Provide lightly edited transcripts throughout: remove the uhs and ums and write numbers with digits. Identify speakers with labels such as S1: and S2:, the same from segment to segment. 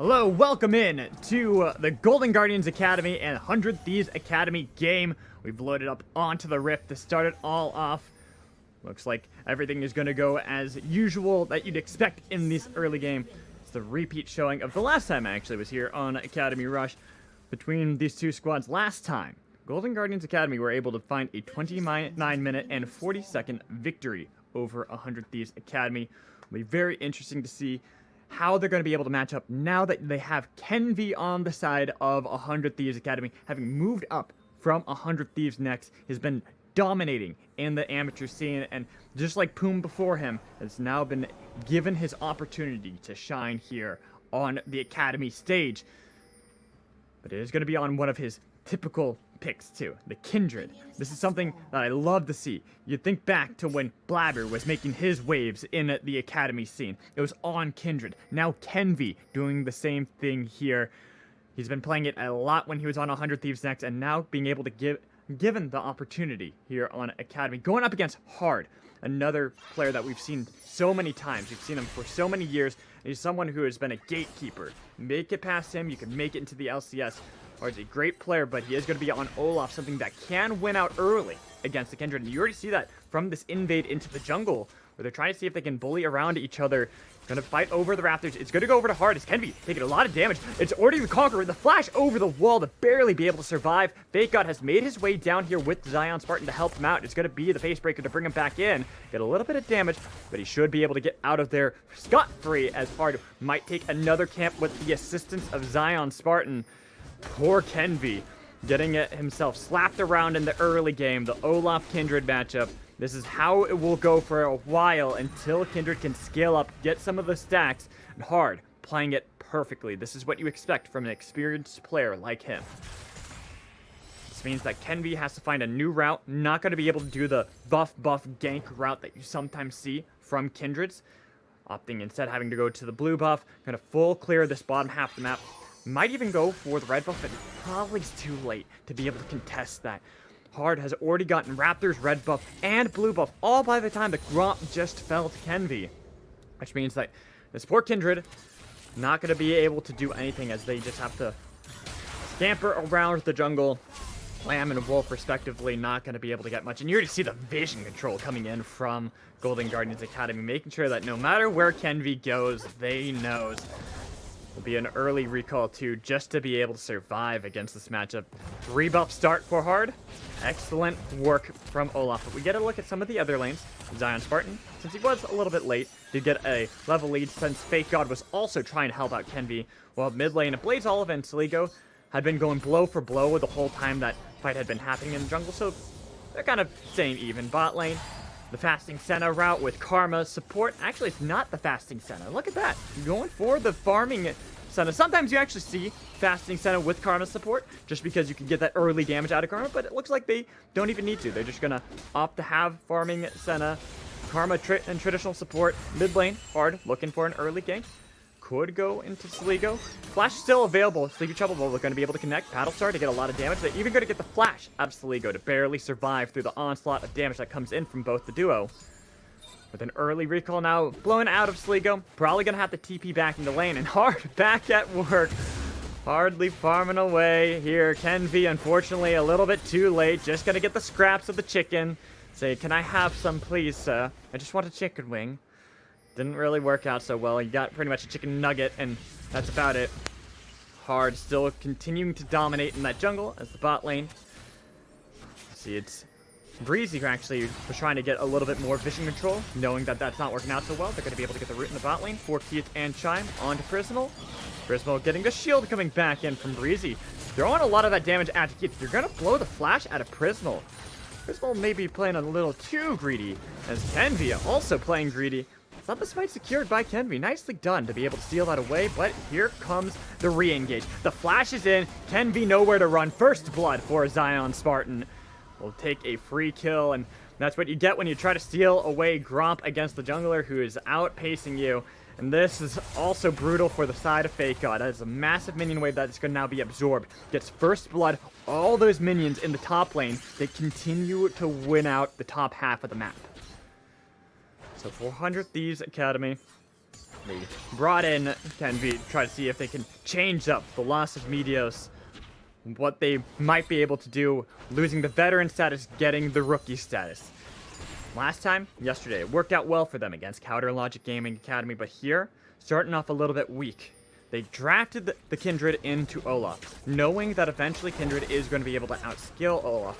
S1: Hello, welcome in to the Golden Guardians Academy and 100 Thieves Academy game. We've loaded up onto the Rift to start it all off. Looks like everything is going to go as usual that you'd expect in this early game. It's the repeat showing of the last time I actually was here on Academy Rush. Between these two squads last time, Golden Guardians Academy were able to find a 29-minute and 40-second victory over 100 Thieves Academy. It'll be very interesting to see how they're going to be able to match up now that they have Kenvi on the side of 100 Thieves Academy, having moved up from 100 Thieves next, has been dominating in the amateur scene, and just like Poom before him, has now been given his opportunity to shine here on the Academy stage. But it is going to be on one of his typical picks too, the Kindred. This is something that I love to see. You think back to when Blabber was making his waves in the Academy scene. It was on Kindred. Now Kenvi doing the same thing here. He's been playing it a lot when he was on 100 Thieves Next, and now being able to given the opportunity here on Academy, going up against Hard, another player that we've seen so many times. We've seen him for so many years. He's someone who has been a gatekeeper. Make it past him, you can make it into the LCS. Hard's a great player, but he is going to be on Olaf, something that can win out early against the Kindred. And you already see that from this invade into the jungle, where they're trying to see if they can bully around each other. Going to fight over the Raptors. It's going to go over to Hard. It's Kenvi taking a lot of damage. It's already the Conqueror. The flash over the wall to barely be able to survive. FLICKR has made his way down here with Zion Spartan to help him out. It's going to be the face breaker to bring him back in. Get a little bit of damage, but he should be able to get out of there scot-free, as Hard might take another camp with the assistance of Zion Spartan. Poor Kenvi getting himself slapped around in the early game, the Olaf Kindred matchup. This is how it will go for a while until Kindred can scale up, get some of the stacks, and Hard playing it perfectly. This is what you expect from an experienced player like him. This means that Kenvi has to find a new route, not going to be able to do the buff gank route that you sometimes see from Kindreds, opting instead having to go to the blue buff, going to full clear this bottom half of the map. Might even go for the red buff, but probably it's too late to be able to contest that. Hard has already gotten Raptors, red buff, and blue buff, all by the time the Gromp just fell to Kenvi. Which means that this poor Kindred not going to be able to do anything, as they just have to scamper around the jungle. Lamb and Wolf, respectively, not going to be able to get much. And you already see the vision control coming in from Golden Guardians Academy, making sure that no matter where Kenvi goes, they knows. Will be an early recall too, just to be able to survive against this matchup. 3 buff start for Hard. Excellent work from Olaf. But we get a look at some of the other lanes. Zion Spartan, since he was a little bit late, did get a level lead since FLICKR was also trying to help out Kenvi. While mid lane, Blaze Olive and Saligo had been going blow for blow the whole time that fight had been happening in the jungle, so they're kind of staying even. Bot lane, the Fasting Senna route with Karma support. Actually, it's not the Fasting Senna. Look at that. Going for the farming Senna. Sometimes you actually see Fasting Senna with Karma support, just because you can get that early damage out of Karma, but it looks like they don't even need to. They're just going to opt to have farming Senna, Karma and traditional support. Mid lane, Hard, looking for an early gank. Could go into Saligo. Flash is still available. Sleepy Trouble Bowl, they're going to be able to connect. Paddle Star to get a lot of damage. They're even going to get the flash out of Saligo to barely survive through the onslaught of damage that comes in from both the duo. With an early recall now blown out of Saligo. Probably going to have to TP back into lane, and Hard back at work. Hardly farming away here. Kenvi, unfortunately, a little bit too late. Just going to get the scraps of the chicken. Say, can I have some, please, sir? I just want a chicken wing. Didn't really work out so well. You got pretty much a chicken nugget, and that's about it. Hard still continuing to dominate in that jungle as the bot lane. See, it's Breezy who actually was trying to get a little bit more vision control, knowing that that's not working out so well. They're going to be able to get the root in the bot lane for Keith and Chime onto Prismal. Prismal getting the shield coming back in from Breezy. Throwing a lot of that damage at Keith. You're going to blow the flash out of Prismal. Prismal may be playing a little too greedy, as Kenvi also playing greedy. Thought this fight secured by Kenvi. Nicely done to be able to steal that away, but here comes the re-engage. The flash is in. Kenvi nowhere to run. First blood for Zion Spartan. Will take a free kill, and that's what you get when you try to steal away Gromp against the jungler who is outpacing you. And this is also brutal for the side of FLICKR. That is a massive minion wave that is going to now be absorbed. Gets first blood. All those minions in the top lane, they continue to win out the top half of the map. So 400 Thieves Academy They brought in Kenvi to try to see if they can change up the loss of Medios, what they might be able to do, losing the veteran status, getting the rookie status. Last time, yesterday, it worked out well for them against Counter Logic Gaming Academy, but here, starting off a little bit weak. They drafted the Kindred into Olaf, knowing that eventually Kindred is going to be able to outskill Olaf.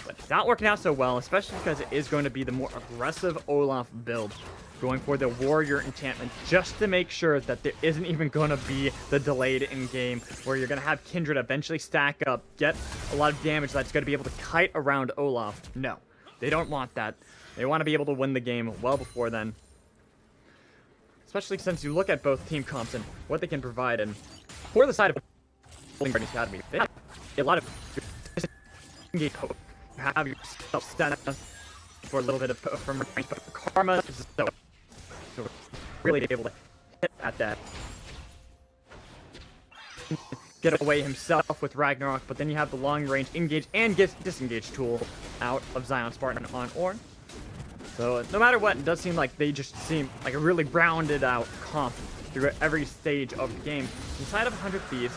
S1: But it's not working out so well, especially because it is going to be the more aggressive Olaf build, going for the Warrior enchantment just to make sure that there isn't even going to be the delayed in-game where you're going to have Kindred eventually stack up, get a lot of damage that's going to be able to kite around Olaf. No, they don't want that. They want to be able to win the game well before then. Especially since you look at both team comps and what they can provide. And for the side of Golden Guardians Academy, they have a lot of in-game hope. You have yourself stand up for a little bit of from range, but Karma is so really able to hit at that. Get away himself with Ragnarok, but then you have the long range engage and disengage tool out of Zion Spartan on Ornn. So no matter what, it does seem like they just seem like a really rounded out comp through every stage of the game. Inside of 100 Thieves,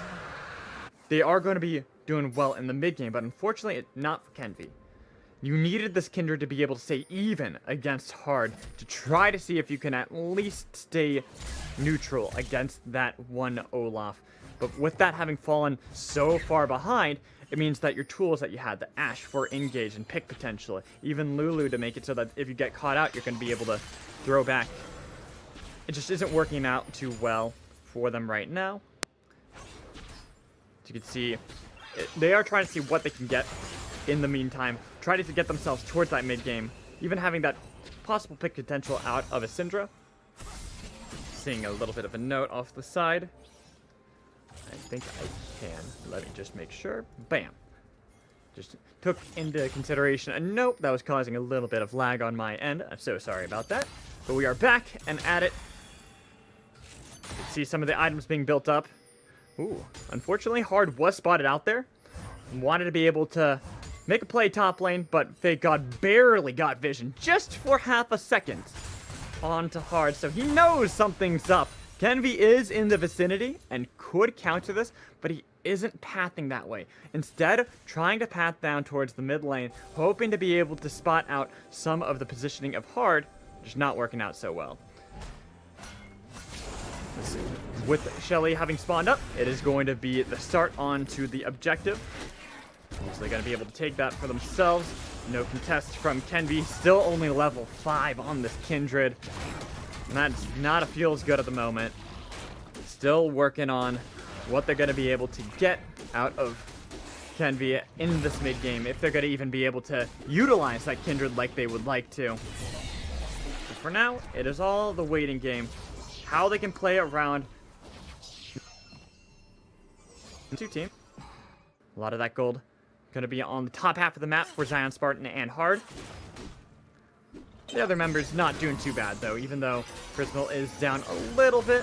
S1: they are going to be doing well in the mid game, but unfortunately not for Kenvi. You needed this Kindred to be able to stay even against hard to try to see if you can at least stay neutral against that one Olaf. But with that having fallen so far behind, it means that your tools that you had, the Ashe for engage and pick potential, even Lulu to make it so that if you get caught out, you're going to be able to throw back. It just isn't working out too well for them right now. As you can see, they are trying to see what they can get in the meantime, trying to get themselves towards that mid game, even having that possible pick potential out of a Syndra. Seeing a little bit of a note off the side. I think I can. Let me just make sure. Bam. Just took into consideration a note that was causing a little bit of lag on my end. I'm so sorry about that. But we are back and at it. You can see some of the items being built up. Ooh, unfortunately, Hard was spotted out there. Wanted to be able to make a play top lane, but Fake God barely got vision just for half a second onto Hard, so he knows something's up. Kenvi is in the vicinity and could counter this, but he isn't pathing that way. Instead, trying to path down towards the mid lane, hoping to be able to spot out some of the positioning of Hard, just not working out so well. With Shelly having spawned up, it is going to be the start onto the objective. So they're going to be able to take that for themselves. No contest from Kenvi. Still only level 5 on this Kindred. And that's not feels good at the moment. Still working on what they're going to be able to get out of Kenvi in this mid game, if they're going to even be able to utilize that Kindred like they would like to. But for now, it is all the waiting game. How they can play around two team. A lot of that gold going to be on the top half of the map for Zion Spartan and Hard. The other members not doing too bad, though, even though Prismal is down a little bit.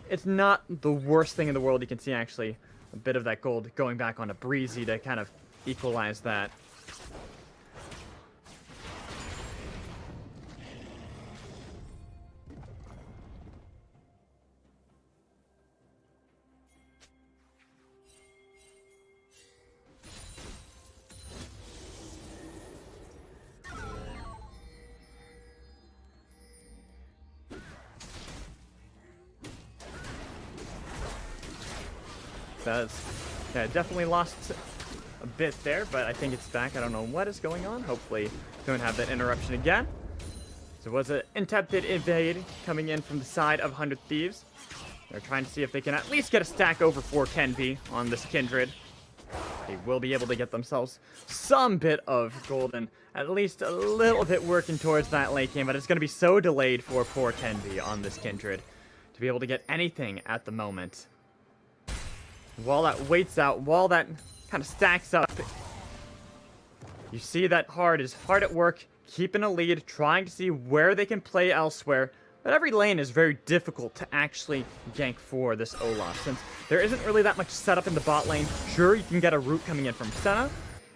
S1: It's not the worst thing in the world. You can see, actually, a bit of that gold going back on a Breezy to kind of equalize that. Definitely lost a bit there, but I think it's back. I don't know what is going on. Hopefully don't have that interruption again. So it was an attempted invade coming in from the side of 100 Thieves. They're trying to see if they can at least get a stack over for Kenvi on this Kindred. They will be able to get themselves some bit of gold and at least a little bit working towards that late game, but it's going to be so delayed for poor Kenvi on this Kindred to be able to get anything at the moment. While that waits out, while that kind of stacks up, you see that Hard is hard at work, keeping a lead, trying to see where they can play elsewhere. But every lane is very difficult to actually gank for this Olaf, since there isn't really that much setup in the bot lane. Sure, you can get a root coming in from Senna.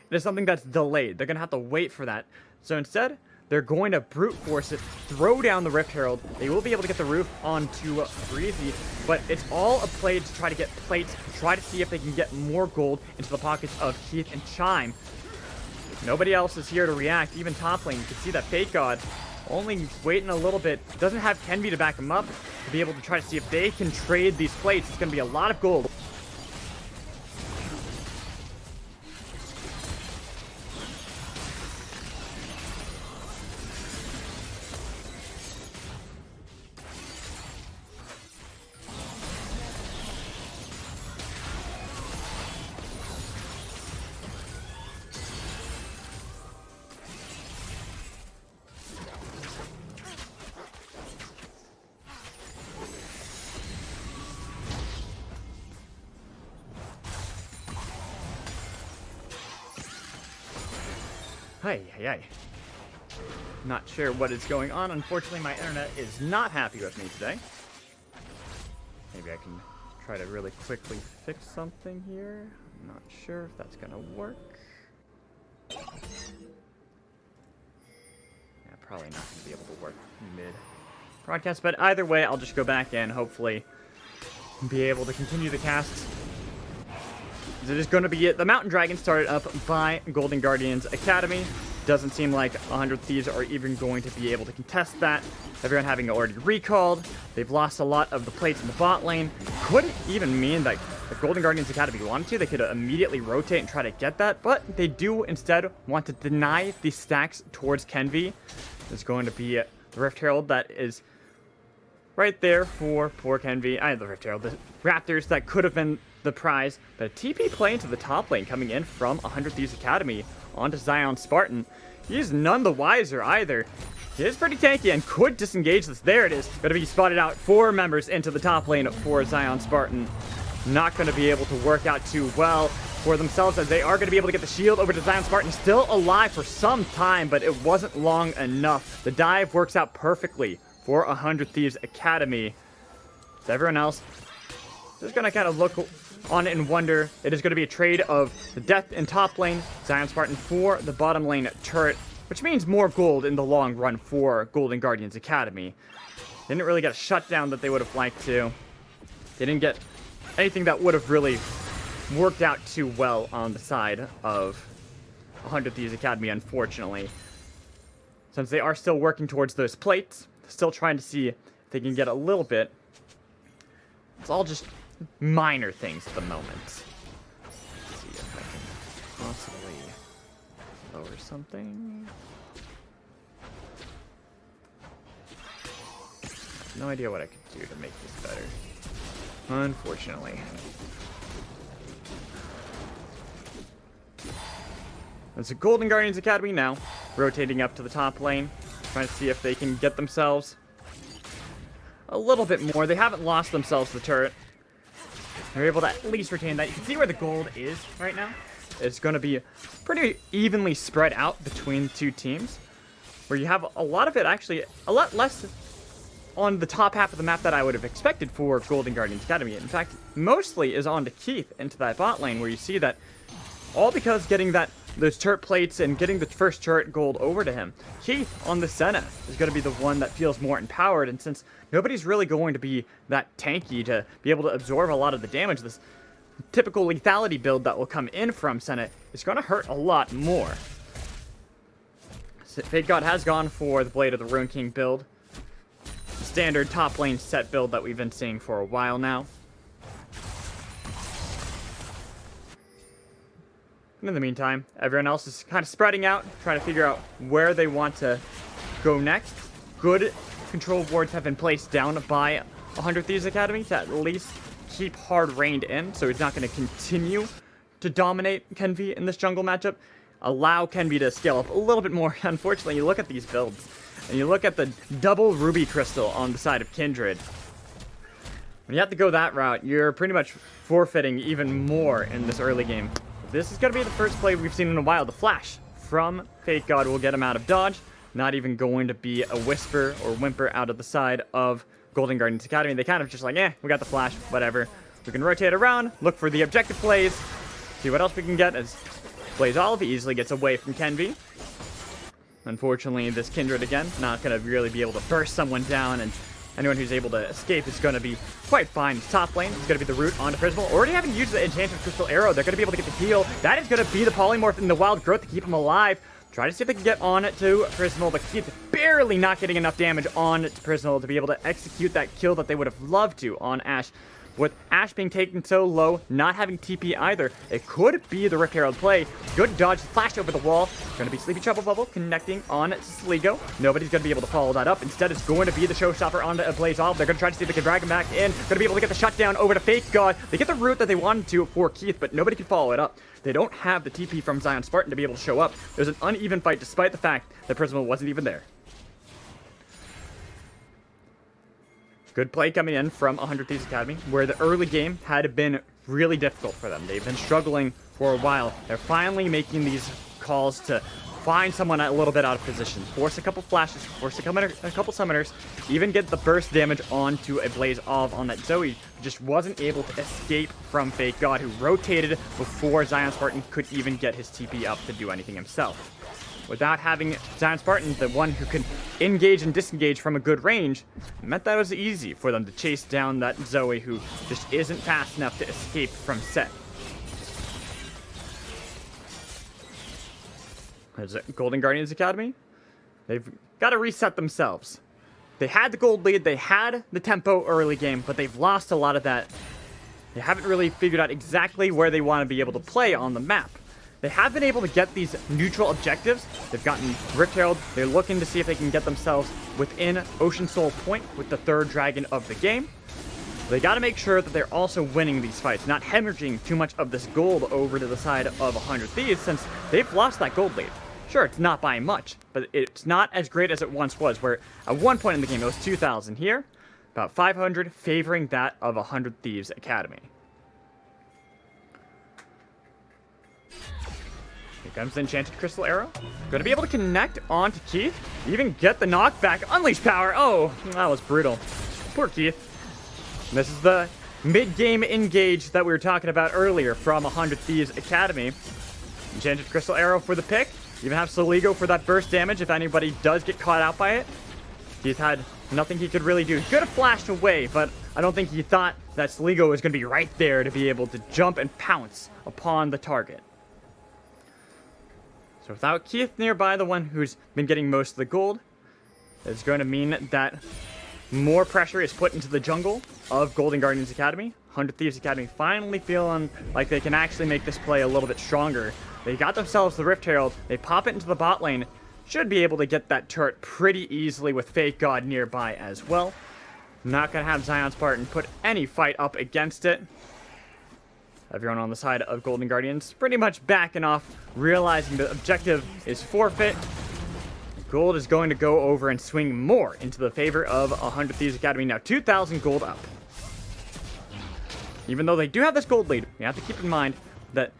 S1: It is something that's delayed. They're going to have to wait for that. So instead, they're going to brute force it, throw down the Rift Herald. They will be able to get the roof onto Breezy, but it's all a play to try to get plates, to try to see if they can get more gold into the pockets of Keith and Chime. Nobody else is here to react. Even top lane, you can see that Fake God only waiting a little bit. Doesn't have Kenvi to back him up to be able to try to see if they can trade these plates. It's going to be a lot of gold. Hey. Not sure what is going on. Unfortunately, my internet is not happy with me today. Maybe I can try to really quickly fix something here. I'm not sure if that's gonna work. Yeah, probably not gonna be able to work mid-broadcast, but either way, I'll just go back and hopefully be able to continue the cast. It is going to be the Mountain Dragon started up by Golden Guardians Academy. Doesn't seem like 100 Thieves are even going to be able to contest that. Everyone having already recalled. They've lost a lot of the plates in the bot lane. Couldn't even mean that the Golden Guardians Academy wanted to. They could immediately rotate and try to get that, but they do instead want to deny the stacks towards Kenvi. There's going to be the Rift Herald that is right there for poor Kenvi. The Rift Herald, the Raptors that could have been the prize, but a TP play into the top lane coming in from 100 Thieves Academy onto Zion Spartan. He's none the wiser either. He is pretty tanky and could disengage this. There it is. Going to be spotted out. 4 members into the top lane for Zion Spartan. Not going to be able to work out too well for themselves, as they are going to be able to get the shield over to Zion Spartan. Still alive for some time, but it wasn't long enough. The dive works out perfectly for 100 Thieves Academy. So everyone else just going to kind of look on it and wonder. It is going to be a trade of the death in top lane, Zion Spartan for the bottom lane turret, which means more gold in the long run for Golden Guardians Academy. They didn't really get a shutdown that they would have liked to. They didn't get anything that would have really worked out too well on the side of 100 Thieves Academy, unfortunately. Since they are still working towards those plates, still trying to see if they can get a little bit. It's all just minor things at the moment. Let's see if I can possibly lower something. No idea what I could do to make this better, unfortunately. It's a Golden Guardians Academy now, rotating up to the top lane, trying to see if they can get themselves a little bit more. They haven't lost themselves the turret. They're able to at least retain that. You can see where the gold is right now. It's going to be pretty evenly spread out between the two teams, where you have a lot of it, actually a lot less on the top half of the map that I would have expected for Golden Guardians Academy. In fact, mostly is on to Keith into that bot lane, where you see that all because getting those turret plates and getting the first turret gold over to him. Keith on the Senna is going to be the one that feels more empowered, and since nobody's really going to be that tanky to be able to absorb a lot of the damage, this typical lethality build that will come in from Senna is going to hurt a lot more. Fate God has gone for the Blade of the Rune King build. Standard top lane set build that we've been seeing for a while now. And in the meantime, everyone else is kind of spreading out, trying to figure out where they want to go next. Good control boards have been placed down by 100 Thieves Academy to at least keep hard reined in, so he's not going to continue to dominate Kenvi in this jungle matchup. Allow Kenvi to scale up a little bit more. Unfortunately, you look at these builds, and you look at the double Ruby Crystal on the side of Kindred. When you have to go that route, you're pretty much forfeiting even more in this early game. This is going to be the first play we've seen in a while. The flash from Fate God will get him out of dodge. Not even going to be a whisper or whimper out of the side of Golden Guardians Academy. They kind of just like, we got the flash, whatever. We can rotate around, look for the objective plays, see what else we can get as Blaze Olive easily gets away from Kenvi. Unfortunately, this Kindred, again, not going to really be able to burst someone down, and anyone who's able to escape is going to be quite fine. Top lane is going to be the root onto Prismal. Already having used the Enchanted Crystal Arrow, they're going to be able to get the heal. That is going to be the Polymorph in the Wild Growth to keep him alive. Try to see if they can get on to Prismal, but Keith barely not getting enough damage on to Prismal to be able to execute that kill that they would have loved to on Ashe. With Ashe being taken so low, not having TP either, it could be the Rift Herald play. Good dodge, flash over the wall. Going to be Sleepy Trouble Bubble connecting on to Sligo. Nobody's going to be able to follow that up. Instead, it's going to be the Showstopper onto a Blaze Off. They're going to try to see if they can drag him back in. Going to be able to get the shutdown over to Fake God. They get the route that they wanted to for Keith, but nobody can follow it up. They don't have the TP from Zion Spartan to be able to show up. There's an uneven fight despite the fact that Prismal wasn't even there. Good play coming in from 100 Thieves Academy, where the early game had been really difficult for them. They've been struggling for a while. They're finally making these calls to find someone a little bit out of position. Force a couple flashes, force a couple summoners, even get the burst damage onto a Blaze Of on that Zoe, who just wasn't able to escape from Fake God, who rotated before Zion Spartan could even get his TP up to do anything himself. Without having Zion Spartan, the one who can engage and disengage from a good range, it meant that it was easy for them to chase down that Zoe who just isn't fast enough to escape from set. There's Golden Guardians Academy. They've got to reset themselves. They had the gold lead, they had the tempo early game, but they've lost a lot of that. They haven't really figured out exactly where they want to be able to play on the map. They have been able to get these neutral objectives. They've gotten Rift Herald. They're looking to see if they can get themselves within Ocean Soul Point with the third dragon of the game. They got to make sure that they're also winning these fights, not hemorrhaging too much of this gold over to the side of 100 Thieves, since they've lost that gold lead. Sure, it's not by much, but it's not as great as it once was, where at one point in the game it was 2,000 here, about 500 favoring that of 100 Thieves Academy. Here comes the Enchanted Crystal Arrow. Going to be able to connect onto Keith. Even get the knockback. Unleash power. Oh, that was brutal. Poor Keith. And this is the mid-game engage that we were talking about earlier from 100 Thieves Academy. Enchanted Crystal Arrow for the pick. Even have Soligo for that burst damage if anybody does get caught out by it. Keith had nothing he could really do. He could have flashed away, but I don't think he thought that Soligo was going to be right there to be able to jump and pounce upon the target. So without Keith nearby, the one who's been getting most of the gold, it's going to mean that more pressure is put into the jungle of Golden Guardians Academy. 100 Thieves Academy finally feeling like they can actually make this play a little bit stronger. They got themselves the Rift Herald. They pop it into the bot lane. Should be able to get that turret pretty easily with Fake God nearby as well. Not going to have Zion Spartan put any fight up against it. Everyone on the side of Golden Guardians pretty much backing off, realizing the objective is forfeit. Gold is going to go over and swing more into the favor of 100 Thieves Academy. Now 2,000 gold up. Even though they do have this gold lead, you have to keep in mind that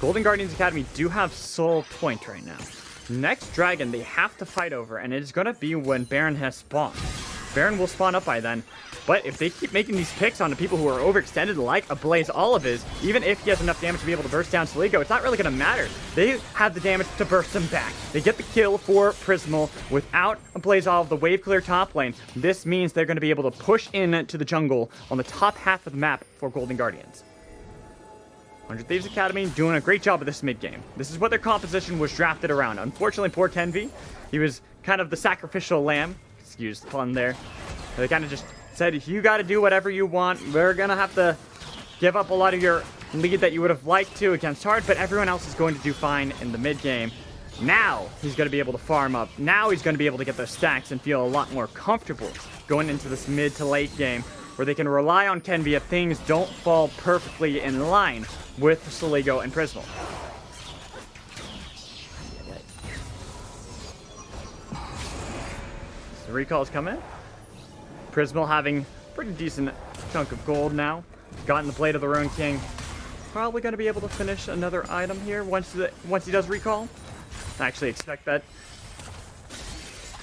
S1: Golden Guardians Academy do have Soul Point right now. Next dragon they have to fight over, and it is going to be when Baron has spawned. Baron will spawn up by then. But if they keep making these picks onto people who are overextended like a Blaze Olive is, even if he has enough damage to be able to burst down Soligo, it's not really going to matter. They have the damage to burst him back. They get the kill for Prismal without a Blaze Olive, the wave clear top lane. This means they're going to be able to push in to the jungle on the top half of the map for Golden Guardians. 100 Thieves Academy doing a great job of this mid-game. This is what their composition was drafted around. Unfortunately, poor Kenvi, he was kind of the sacrificial lamb. Excuse the pun there. They kind of just said, you got to do whatever you want. We're going to have to give up a lot of your lead that you would have liked to against hard, but everyone else is going to do fine in the mid-game. Now he's going to be able to farm up. Now he's going to be able to get those stacks and feel a lot more comfortable going into this mid to late game, where they can rely on Kenvi if things don't fall perfectly in line with Soligo and Prismal. The recalls come in. Prismal having pretty decent chunk of gold now. Gotten the Blade of the Ruin King. Probably going to be able to finish another item here once he does recall. I actually expect that.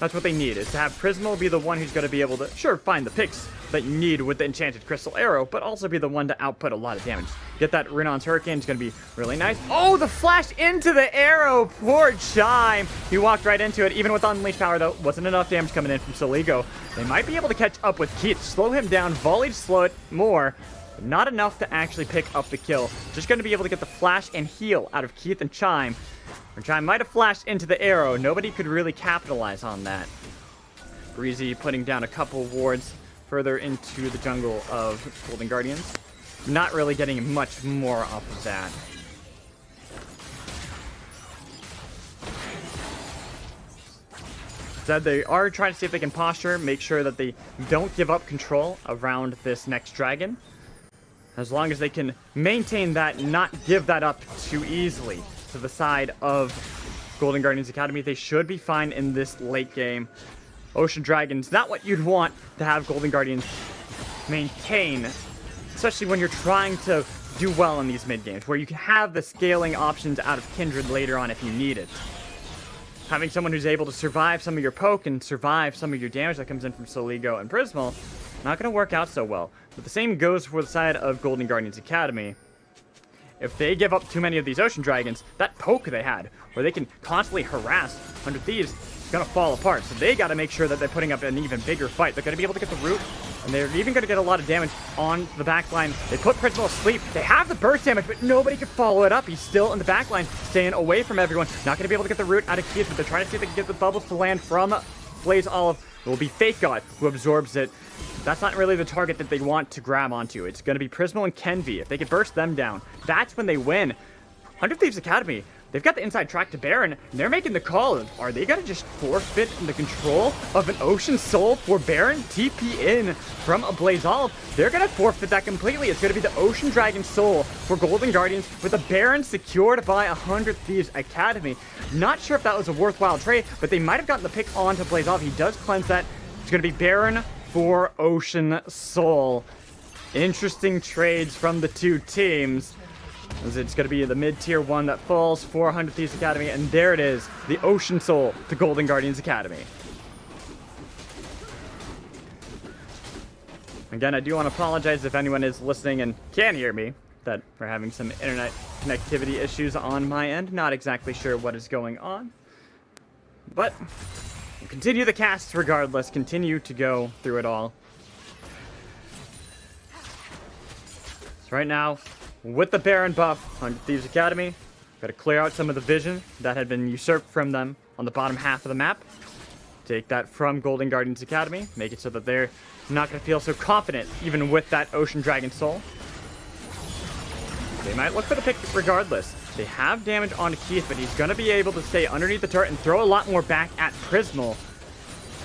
S1: That's what they need, is to have Prismal be the one who's going to be able to, sure, find the picks that you need with the Enchanted Crystal Arrow, but also be the one to output a lot of damage. Get that Renon's Hurricane is going to be really nice. Oh, the flash into the arrow! Poor Chime! He walked right into it. Even with Unleashed Power, though, wasn't enough damage coming in from Soligo. They might be able to catch up with Keith, slow him down, volley to slow it more, but not enough to actually pick up the kill. Just going to be able to get the flash and heal out of Keith and Chime. Or Chime might have flashed into the arrow. Nobody could really capitalize on that. Breezy putting down a couple wards further into the jungle of Golden Guardians. Not really getting much more off of that. Instead, they are trying to see if they can posture, make sure that they don't give up control around this next dragon. As long as they can maintain that and not give that up too easily to the side of Golden Guardians Academy, they should be fine in this late game. Ocean Dragon's not what you'd want to have Golden Guardians maintain, especially when you're trying to do well in these mid games, where you can have the scaling options out of Kindred later on if you need it. Having someone who's able to survive some of your poke and survive some of your damage that comes in from Soligo and Prismal, not going to work out so well. But the same goes for the side of Golden Guardians Academy. If they give up too many of these Ocean Dragons, that poke they had, where they can constantly harass 100 Thieves, is going to fall apart. So they got to make sure that they're putting up an even bigger fight. They're going to be able to get the root, and they're even going to get a lot of damage on the backline. They put Prismal asleep. They have the burst damage, but nobody can follow it up. He's still in the backline, staying away from everyone. Not going to be able to get the root out of Keith, but they're trying to see if they can get the bubbles to land from Blaze Olive. It will be Fake God who absorbs it. That's not really the target that they want to grab onto. It's going to be Prismal and Kenvi. If they can burst them down, that's when they win. 100 Thieves Academy, they've got the inside track to Baron, and they're making the call. Are they going to just forfeit the control of an Ocean Soul for Baron? TP in from a Blaze Olive. They're going to forfeit that completely. It's going to be the Ocean Dragon Soul for Golden Guardians with a Baron secured by 100 Thieves Academy. Not sure if that was a worthwhile trade, but they might have gotten the pick onto Blaze Olive. He does cleanse that. It's going to be Baron for Ocean Soul. Interesting trades from the two teams. As it's going to be the mid-tier one that falls for 100 Thieves Academy, and there it is, the Ocean Soul to Golden Guardians Academy. Again, I do want to apologize if anyone is listening and can hear me, that we're having some internet connectivity issues on my end. Not exactly sure what is going on, but we'll continue the cast regardless, continue to go through it all. So right now, with the Baron buff, 100 Thieves Academy, got to clear out some of the vision that had been usurped from them on the bottom half of the map. Take that from Golden Guardians Academy, make it so that they're not going to feel so confident even with that Ocean Dragon Soul. They might look for the pick regardless. They have damage on Keith, but he's going to be able to stay underneath the turret and throw a lot more back at Prismal.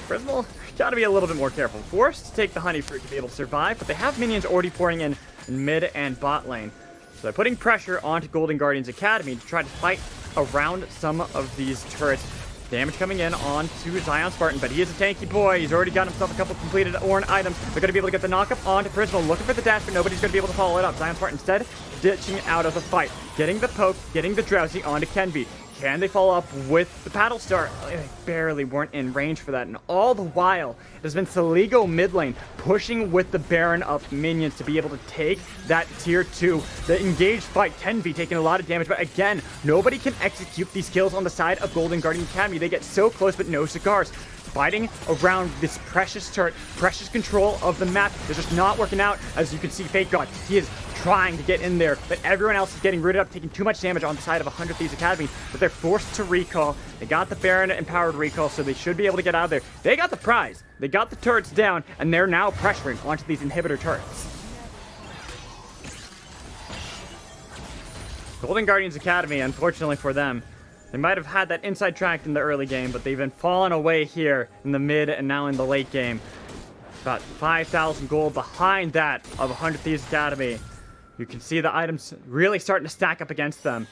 S1: Prismal, got to be a little bit more careful. Forced to take the Honey Fruit to be able to survive, but they have minions already pouring in mid and bot lane. So they're putting pressure onto Golden Guardians Academy to try to fight around some of these turrets. Damage coming in onto Zion Spartan, but he is a tanky boy. He's already got himself a couple completed Ornn items. They're going to be able to get the knockup onto Prismal. Looking for the dash, but nobody's going to be able to follow it up. Zion Spartan instead ditching out of the fight. Getting the poke, getting the Drowsy onto Kenvi. Can they follow up with the Paddle Star? They barely weren't in range for that. And all the while, it has been Soligo mid lane pushing with the Baron up minions to be able to take that tier 2. The engaged fight, Kenvi taking a lot of damage, but again, nobody can execute these kills on the side of Golden Guardian Academy. They get so close, but no cigars. Fighting around this precious turret, precious control of the map. They're just not working out. As you can see, Fake God, he is trying to get in there, but everyone else is getting rooted up, taking too much damage on the side of 100 Thieves Academy, but they're forced to recall. They got the Baron empowered recall, so they should be able to get out of there. They got the prize. They got the turrets down, and they're now pressuring onto these inhibitor turrets. Golden Guardians Academy, unfortunately for them, they might have had that inside track in the early game, but they've been falling away here in the mid and now in the late game. About 5,000 gold behind that of 100 Thieves Academy. You can see the items really starting to stack up against them.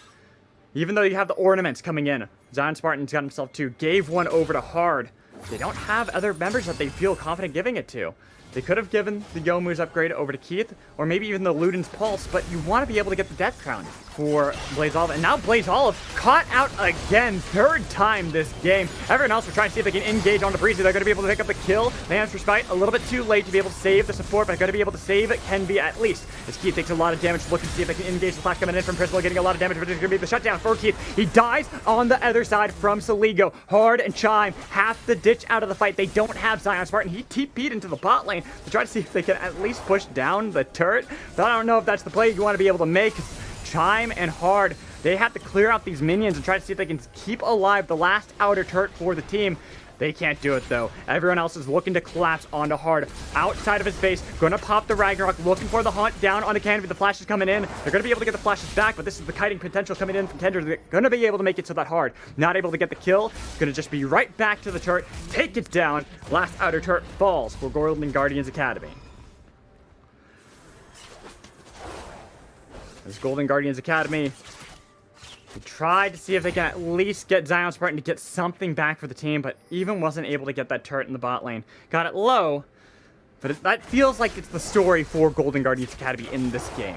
S1: Even though you have the ornaments coming in. Zion Spartan's got himself 2, gave one over to Hard. They don't have other members that they feel confident giving it to. They could have given the Youmuu's upgrade over to Keith, or maybe even the Luden's Pulse, but you want to be able to get the Death Crown for Blaze Olive. And now Blaze Olive caught out again, third time this game. Everyone else will try to see if they can engage onto Breezy. They're going to be able to pick up the kill. Lands Respite a little bit too late to be able to save the support, but going to be able to save Kenby at least. As Keith takes a lot of damage, looking to see if they can engage the flash coming in from Prismal, getting a lot of damage, but it's going to be the shutdown for Keith. He dies on the other side from Soligo. Hard and Chime have to ditch out of the fight. They don't have Zion Spartan. He TP'd into the bot lane to try to see if they can at least push down the turret. But I don't know if that's the play you want to be able to make. Chime and Hard, they have to clear out these minions and try to see if they can keep alive the last outer turret for the team. They can't do it though. Everyone else is looking to collapse onto Hard outside of his base. Gonna pop the Ragnarok, looking for the hunt down on the Canopy. The flash is coming in. They're gonna be able to get the flashes back, but this is the kiting potential coming in from Kendra. They're gonna be able to make it so that Hard not able to get the kill. Gonna just be right back to the turret, take it down. Last outer turret falls for Golden Guardians Academy. This Golden Guardians Academy tried to see if they can at least get Zion Spartan to get something back for the team, but even wasn't able to get that turret in the bot lane. Got it low, but that feels like it's the story for Golden Guardians Academy in this game.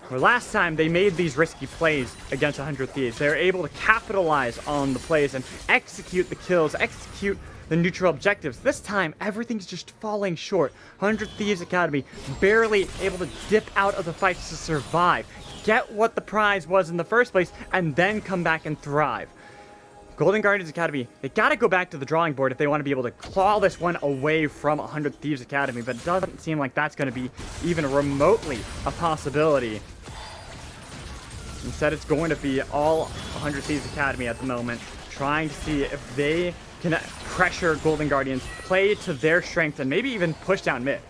S1: Where last time they made these risky plays against 100 Thieves, they were able to capitalize on the plays and execute the kills, execute the neutral objectives. This time, everything's just falling short. 100 Thieves Academy barely able to dip out of the fights to survive, get what the prize was in the first place, and then come back and thrive. Golden Guardians Academy, they gotta go back to the drawing board if they want to be able to claw this one away from 100 Thieves Academy, but it doesn't seem like that's going to be even remotely a possibility. Instead, it's going to be all 100 Thieves Academy at the moment, trying to see if they can pressure Golden Guardians, play to their strength, and maybe even push down mid.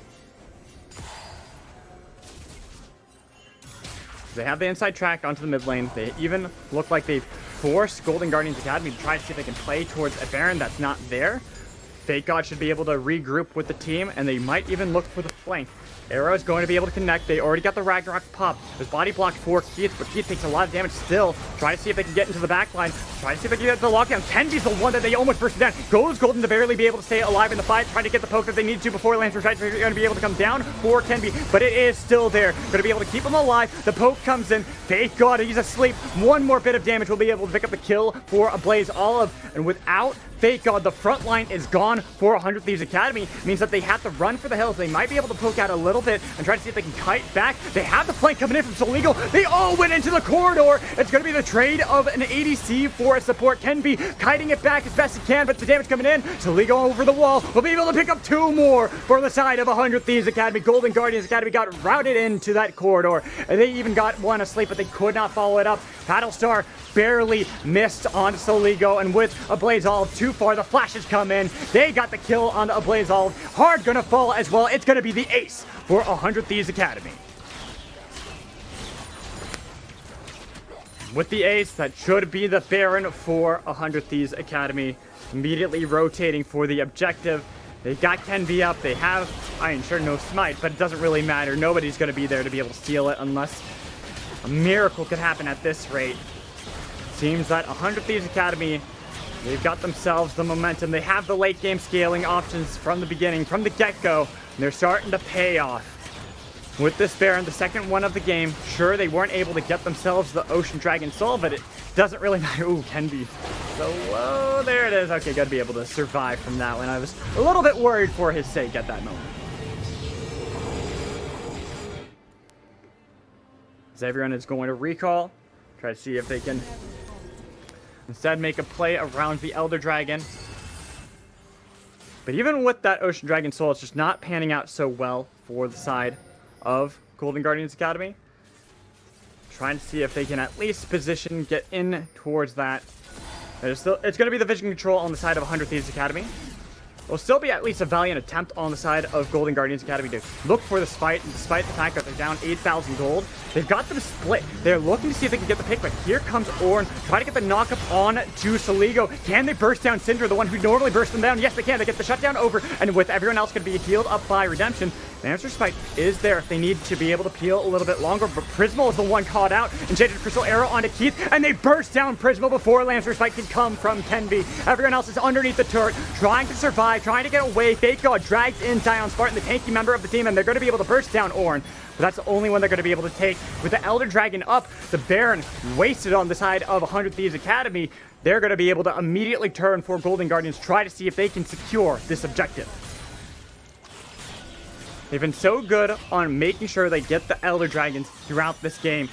S1: They have the inside track onto the mid lane. They even look like they've forced Golden Guardians Academy to try to see if they can play towards a Baron that's not there. Fake God should be able to regroup with the team, and they might even look for the flank. Arrow is going to be able to connect. They already got the Ragnarok pop. There's body blocked for Keith, but Keith takes a lot of damage still. Try to see if they can get into the back line. Try to see if they can get the lockdown. Kenji's the one that they almost bursted down. Goes Golden to barely be able to stay alive in the fight. Try to get the poke that they need to before Lance Rashid is going to be able to come down for Kenby, but it is still there. Going to be able to keep him alive. The poke comes in. Fake God, he's asleep. One more bit of damage will be able to pick up the kill for a Blaze Olive, and without Fake God, the front line is gone for 100 Thieves Academy. It means that they have to run for the hills. They might be able to poke out a little bit and try to see if they can kite back. They have the flank coming in from Soligo. They all went into the corridor. It's going to be the trade of an ADC for a support. Kenby kiting it back as best he can, but the damage coming in. Soligo over the wall will be able to pick up two more for the side of 100 Thieves Academy. Golden Guardians Academy got routed into that corridor. And they even got one asleep, but they could not follow it up. Battlestar barely missed on Soligo, and with a Blaze Olive too far, the flashes come in. They got the kill on a Blaze Olive. Hard gonna fall as well. It's gonna be the ace for 100 Thieves Academy. With the ace, that should be the Baron for 100 Thieves Academy. Immediately rotating for the objective. They got Kenby up. They have Iron Sure no smite, but it doesn't really matter. Nobody's gonna be there to be able to steal it unless a miracle could happen at this rate. Seems that 100 Thieves Academy, they've got themselves the momentum. They have the late game scaling options from the beginning, from the get-go, and they're starting to pay off. With this Baron, the second one of the game, sure, they weren't able to get themselves the Ocean Dragon Soul, but it doesn't really matter. Ooh, Kenby so low. There it is. Okay, gotta be able to survive from that one. I was a little bit worried for his sake at that moment. As everyone is going to recall, try to see if they can instead make a play around the Elder Dragon. But even with that Ocean Dragon Soul, it's just not panning out so well for the side of Golden Guardians Academy. Trying to see if they can at least position, get in towards that. It's going to be the vision control on the side of 100 Thieves Academy. Will still be at least a valiant attempt on the side of Golden Guardians Academy to look for this fight, despite the fact that they're down 8,000 gold. They've got them split. They're looking to see if they can get the pick, but here comes Ornn, try to get the knock-up on to Soligo. Can they burst down Syndra, the one who normally bursts them down? Yes, they can. They get the shutdown over, and with everyone else going to be healed up by Redemption, The answer spike is there if they need to be able to peel a little bit longer, but Prismal is the one caught out. Enchanted Crystal Arrow onto Keith, and they burst down Prismal before Lancer Spike can come from Kenby. Everyone else is underneath the turret, trying to survive, trying to get away. Fake God drags in Zion Spartan, the tanky member of the team, and they're going to be able to burst down Ornn. But that's the only one they're going to be able to take. With the Elder Dragon up, the Baron wasted on the side of 100 Thieves Academy. They're going to be able to immediately turn for Golden Guardians, try to see if they can secure this objective. They've been so good on making sure they get the Elder Dragons throughout this game.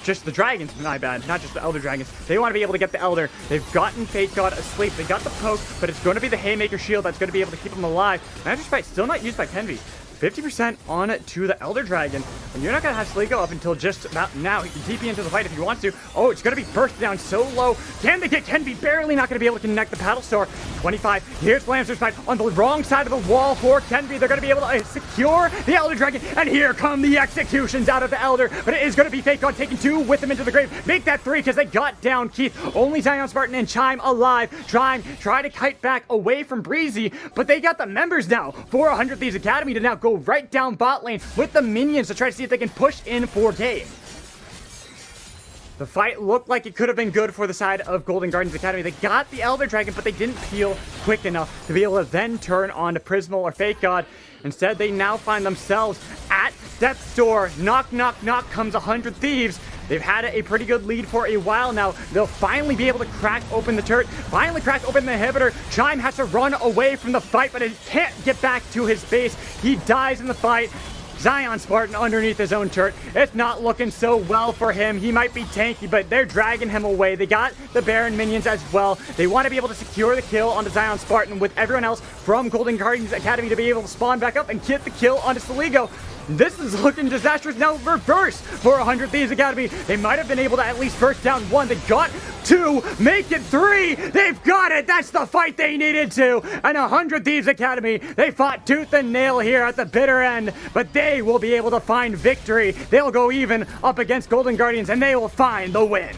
S1: Just the Dragons, my bad, not just the Elder Dragons. They want to be able to get the Elder. They've gotten Fate God asleep. They got the poke, but it's going to be the Haymaker Shield that's going to be able to keep them alive. Magic Spite still not used by Kenby. 50% on it to the Elder Dragon. And you're not going to have Sligo up until just about now. He can TP into the fight if he wants to. Oh, it's going to be burst down so low. Can they get Kenby? Barely not going to be able to connect the Paddle Star. 25. Here's Lancer's fight on the wrong side of the wall for Kenby. They're going to be able to secure the Elder Dragon. And here come the executions out of the Elder. But it is going to be Fake God taking 2 with them into the grave. Make that 3 because they got down Keith. Only Zion Spartan and Chime alive. Try to kite back away from Breezy. But they got the members now for 100 Thieves Academy to now go right down bot lane with the minions to try to see if they can push in for game. The fight looked like it could have been good for the side of Golden Guardians Academy. They got the Elder Dragon, but they didn't peel quick enough to be able to then turn on to Prismal or Fake God. Instead, they now find themselves at Death's Door. Knock, knock, knock comes 100 Thieves. They've had a pretty good lead for a while now. They'll finally be able to crack open the turret, finally crack open the inhibitor. Chime has to run away from the fight, but he can't get back to his base. He dies in the fight. Zion Spartan underneath his own turret. It's not looking so well for him. He might be tanky, but they're dragging him away. They got the Baron minions as well. They want to be able to secure the kill onto Zion Spartan with everyone else from Golden Guardians Academy to be able to spawn back up and get the kill onto Sligo. This is looking disastrous now. Reverse for 100 Thieves Academy. They might have been able to at least burst down 1. They got 2. Make it 3. They've got it. That's the fight they needed to. And 100 Thieves Academy, they fought tooth and nail here at the bitter end. But they will be able to find victory. They'll go even up against Golden Guardians and they will find the win.